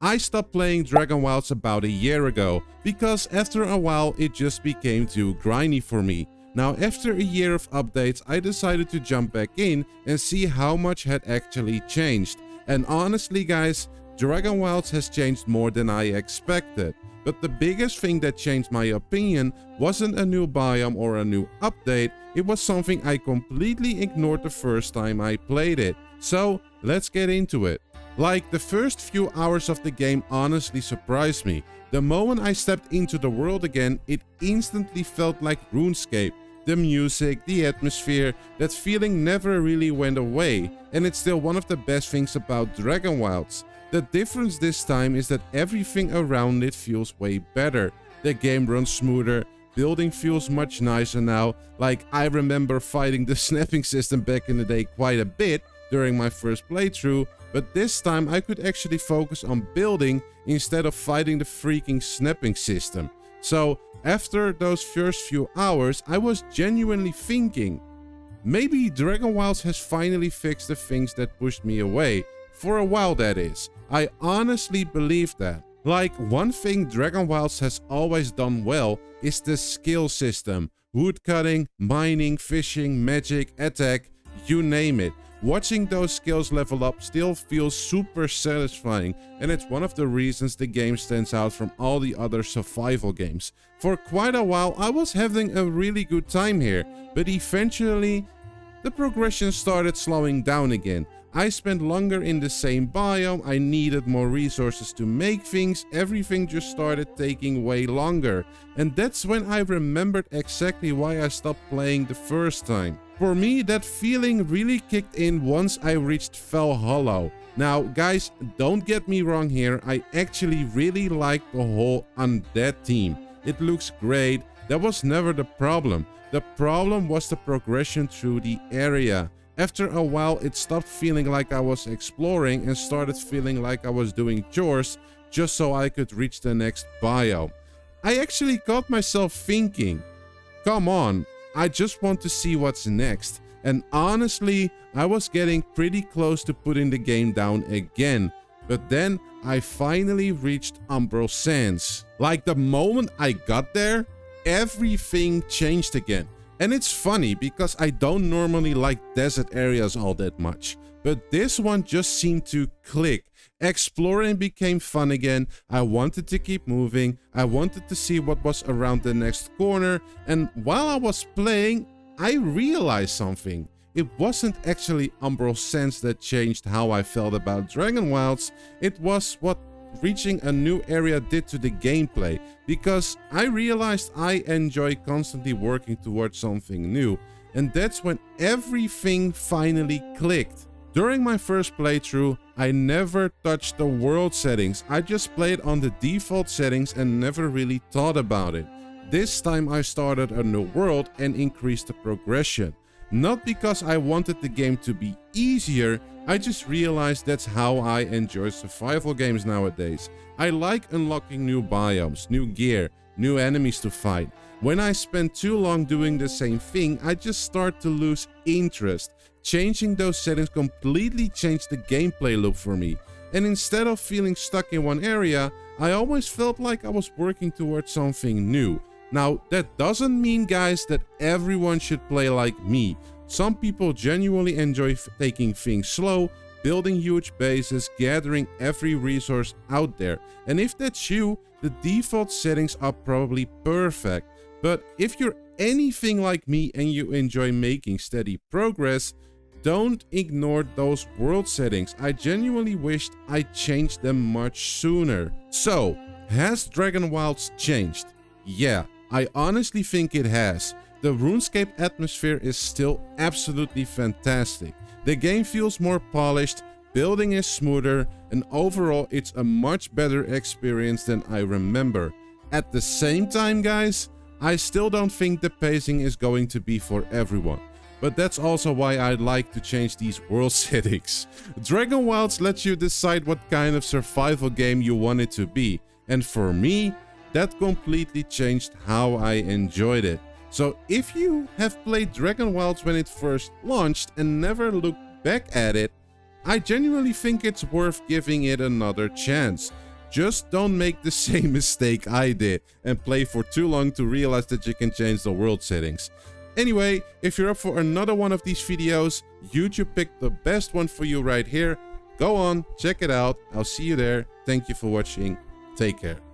I stopped playing Dragonwilds about a year ago, because after a while it just became too grindy for me. Now after a year of updates, I decided to jump back in and see how much had actually changed. And honestly guys, Dragonwilds has changed more than I expected. But the biggest thing that changed my opinion wasn't a new biome or a new update, it was something I completely ignored the first time I played it. So let's get into it. Like, the first few hours of the game honestly surprised me. The moment I stepped into the world again, it instantly felt like RuneScape. The music, the atmosphere, that feeling never really went away, and it's still one of the best things about Dragonwilds. The difference this time is that everything around it feels way better. The game runs smoother, building feels much nicer now. Like, I remember fighting the snapping system back in the day quite a bit during my first playthrough, but this time I could actually focus on building instead of fighting the freaking snapping system. So after those first few hours, I was genuinely thinking, maybe Dragonwilds has finally fixed the things that pushed me away. For a while, that is. I honestly believe that. Like, one thing Dragonwilds has always done well is the skill system. Woodcutting, mining, fishing, magic, attack, you name it. Watching those skills level up still feels super satisfying, and it's one of the reasons the game stands out from all the other survival games. For quite a while I was having a really good time here, but eventually the progression started slowing down again. I spent longer in the same biome, I needed more resources to make things, everything just started taking way longer. And that's when I remembered exactly why I stopped playing the first time. For me, that feeling really kicked in once I reached Fellhollow. Now guys, don't get me wrong here, I actually really like the whole undead theme. It looks great, that was never the problem. The problem was the progression through the area. After a while, it stopped feeling like I was exploring and started feeling like I was doing chores just so I could reach the next biome. I actually caught myself thinking, come on, I just want to see what's next. And honestly, I was getting pretty close to putting the game down again. But then I finally reached Umbral Sands. Like, the moment I got there, everything changed again. And it's funny because I don't normally like desert areas all that much, but this one just seemed to click. Exploring became fun again, I wanted to keep moving, I wanted to see what was around the next corner, and while I was playing, I realized something. It wasn't actually Umbral Sands that changed how I felt about Dragonwilds, it was what reaching a new area did to the gameplay, because I realized I enjoy constantly working towards something new, and that's when everything finally clicked. During my first playthrough, I never touched the world settings, I just played on the default settings and never really thought about it. This time I started a new world and increased the progression. Not because I wanted the game to be easier, I just realized that's how I enjoy survival games nowadays. I like unlocking new biomes, new gear, new enemies to fight. When I spend too long doing the same thing, I just start to lose interest. Changing those settings completely changed the gameplay loop for me. And instead of feeling stuck in one area, I always felt like I was working towards something new. Now, that doesn't mean, guys, that everyone should play like me. Some people genuinely enjoy taking things slow, building huge bases, gathering every resource out there. And if that's you, the default settings are probably perfect. But if you're anything like me and you enjoy making steady progress, don't ignore those world settings. I genuinely wished I changed them much sooner. So, has Dragonwilds changed? Yeah. I honestly think it has. The RuneScape atmosphere is still absolutely fantastic. The game feels more polished, building is smoother, and overall it's a much better experience than I remember. At the same time, guys, I still don't think the pacing is going to be for everyone. But that's also why I'd like to change these world settings. Dragonwilds lets you decide what kind of survival game you want it to be. And for me, that completely changed how I enjoyed it. So if you have played Dragonwilds when it first launched and never looked back at it, I genuinely think it's worth giving it another chance. Just don't make the same mistake I did and play for too long to realize that you can change the world settings. Anyway, if you're up for another one of these videos, YouTube picked the best one for you right here. Go on, check it out. I'll see you there. Thank you for watching. Take care.